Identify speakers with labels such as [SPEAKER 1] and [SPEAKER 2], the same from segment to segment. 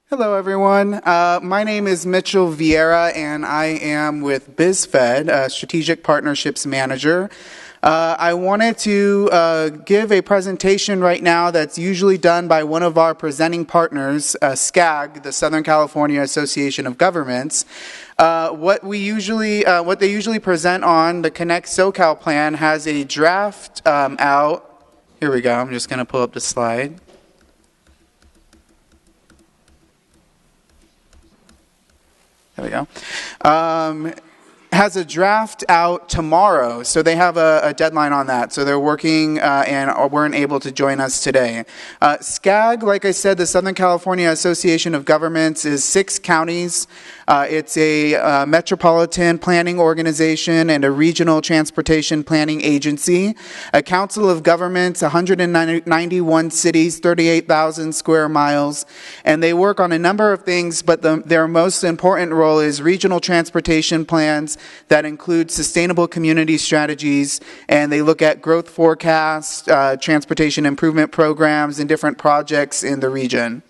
[SPEAKER 1] Hello, everyone. My name is Mitchell Vieyra, and I am with BizFed, Strategic Partnerships Manager. I wanted to give a presentation right now that's usually done by one of our presenting partners, SCAG, the Southern California Association of Governments. What they usually present on the Connect SoCal plan has a draft out. Here we go. I'm just going to pull up the slide. There we go. Has a draft out tomorrow, so they have a deadline on that. So they're working and weren't able to join us today. SCAG, like I said, the Southern California Association of Governments, is 6 counties. It's a metropolitan planning organization and a regional transportation planning agency. A council of governments, 191 cities, 38,000 square miles. And they work on a number of things, but their most important role is regional transportation plans that include sustainable community strategies, and they look at growth forecasts, transportation improvement programs, and different projects in the region.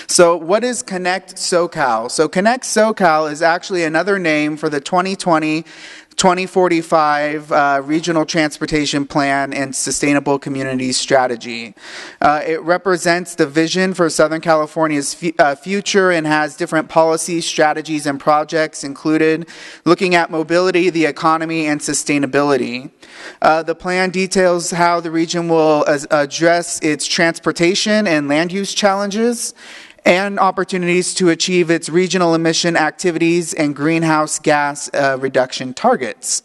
[SPEAKER 1] So what is Connect SoCal? So Connect SoCal is actually another name for the 2020-2045 Regional Transportation Plan and Sustainable Community Strategy. It represents the vision for Southern California's future and has different policies, strategies, and projects included, looking at mobility, the economy, and sustainability. The plan details how the region will address its transportation and land use challenges and opportunities to achieve its regional emission activities and greenhouse gas reduction targets.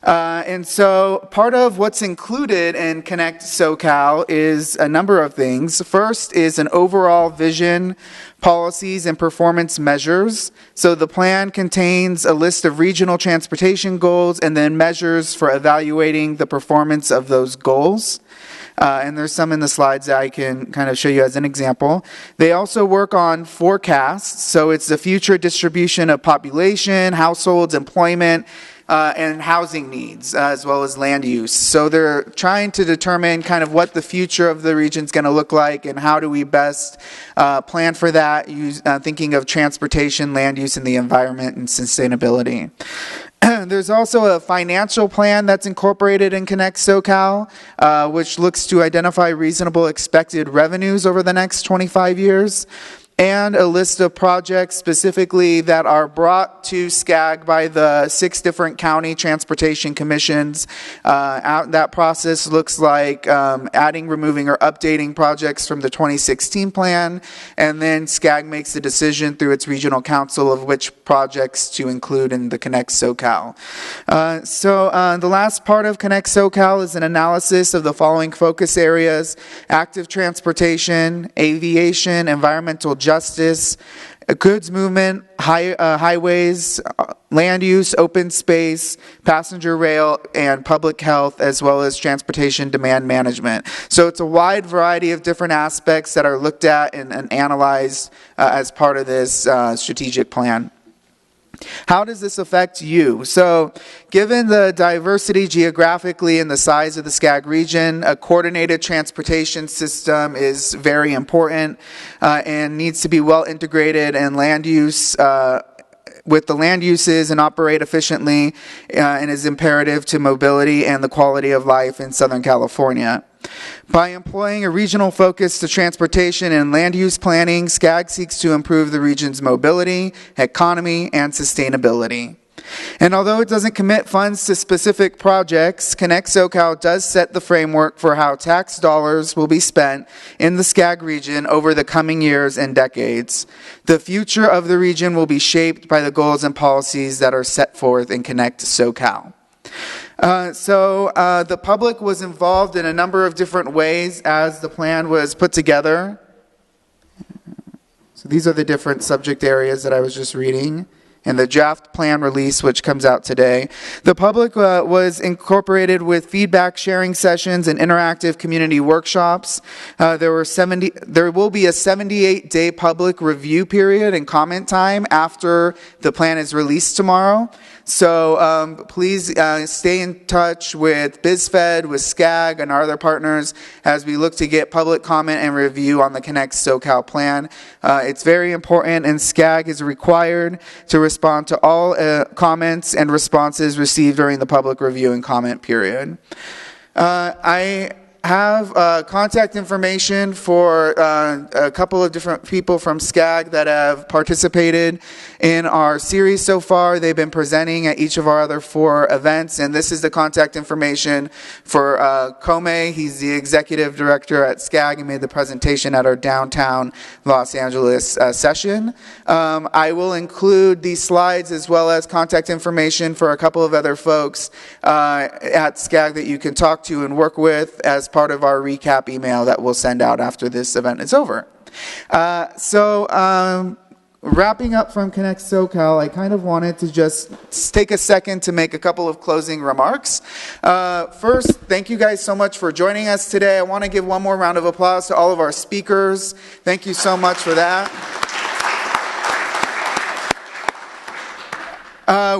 [SPEAKER 1] And so part of what's included in Connect SoCal is a number of things. First is an overall vision, policies, and performance measures. So the plan contains a list of regional transportation goals and then measures for evaluating the performance of those goals. And there's some in the slides that I can kind of show you as an example. They also work on forecasts. So it's the future distribution of population, households, employment, and housing needs, as well as land use. So they're trying to determine kind of what the future of the region is going to look like and how do we best plan for that, thinking of transportation, land use, and the environment and sustainability. There's also a financial plan that's incorporated in Connect SoCal, which looks to identify reasonable expected revenues over the next 25 years, and a list of projects specifically that are brought to SCAG by the 6 different county transportation commissions. That process looks like adding, removing, or updating projects from the 2016 plan, and then SCAG makes the decision through its regional council of which projects to include in the Connect SoCal. The last part of Connect SoCal is an analysis of the following focus areas: active transportation, aviation, environmental justice, goods movement, highways, land use, open space, passenger rail, and public health, as well as transportation demand management. So it's a wide variety of different aspects that are looked at and analyzed as part of this strategic plan. How does this affect you? So, given the diversity geographically and the size of the SCAG region, a coordinated transportation system is very important and needs to be well integrated, and land use with the land uses and operate efficiently and is imperative to mobility and the quality of life in Southern California. By employing a regional focus to transportation and land use planning, SCAG seeks to improve the region's mobility, economy, and sustainability. And although it doesn't commit funds to specific projects, Connect SoCal does set the framework for how tax dollars will be spent in the SCAG region over the coming years and decades. The future of the region will be shaped by the goals and policies that are set forth in Connect SoCal. The public was involved in a number of different ways as the plan was put together. So these are the different subject areas that I was just reading. and the draft plan release, which comes out today. The public was incorporated with feedback sharing sessions and interactive community workshops. There will be a 78-day public review period and comment time after the plan is released tomorrow. So please stay in touch with BizFed, with SCAG, and our other partners as we look to get public comment and review on the Connect SoCal plan. It's very important, and SCAG is required to respond to all comments and responses received during the public review and comment period. I have contact information for a couple of different people from SCAG that have participated in our series so far. They've been presenting at each of our other 4 events, and this is the contact information for Kome. He's the executive director at SCAG and made the presentation at our downtown Los Angeles session. I will include these slides as well as contact information for a couple of other folks at SCAG that you can talk to and work with as part of our recap email that we'll send out after this event is over. Wrapping up from Connect SoCal, I kind of wanted to just take a second to make a couple of closing remarks. First, thank you guys so much for joining us today. I want to give one more round of applause to all of our speakers. Thank you so much for that.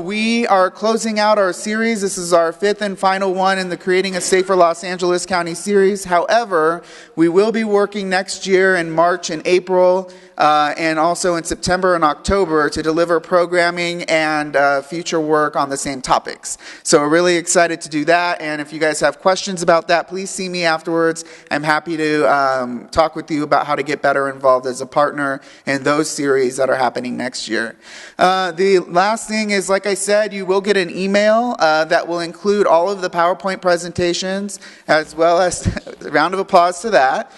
[SPEAKER 1] We are closing out our series. This is our 5th and final one in the Creating a Safer Los Angeles County series. However, we will be working next year in March and April and also in September and October to deliver programming and future work on the same topics. So we're really excited to do that, and if you guys have questions about that, please see me afterwards. I'm happy to talk with you about how to get better involved as a partner in those series that are happening next year. The last thing is, like I said, you will get an email that will include all of the PowerPoint presentations, as well as a round of applause to that.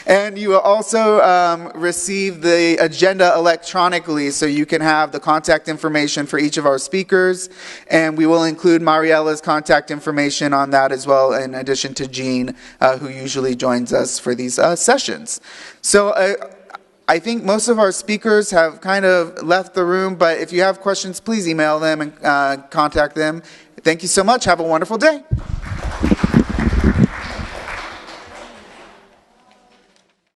[SPEAKER 1] And you will also receive the agenda electronically, so you can have the contact information for each of our speakers. And we will include Mariella's contact information on that as well, in addition to Jean, who usually joins us for these sessions. So I think most of our speakers have kind of left the room, but if you have questions, please email them and contact them. Thank you so much. Have a wonderful day.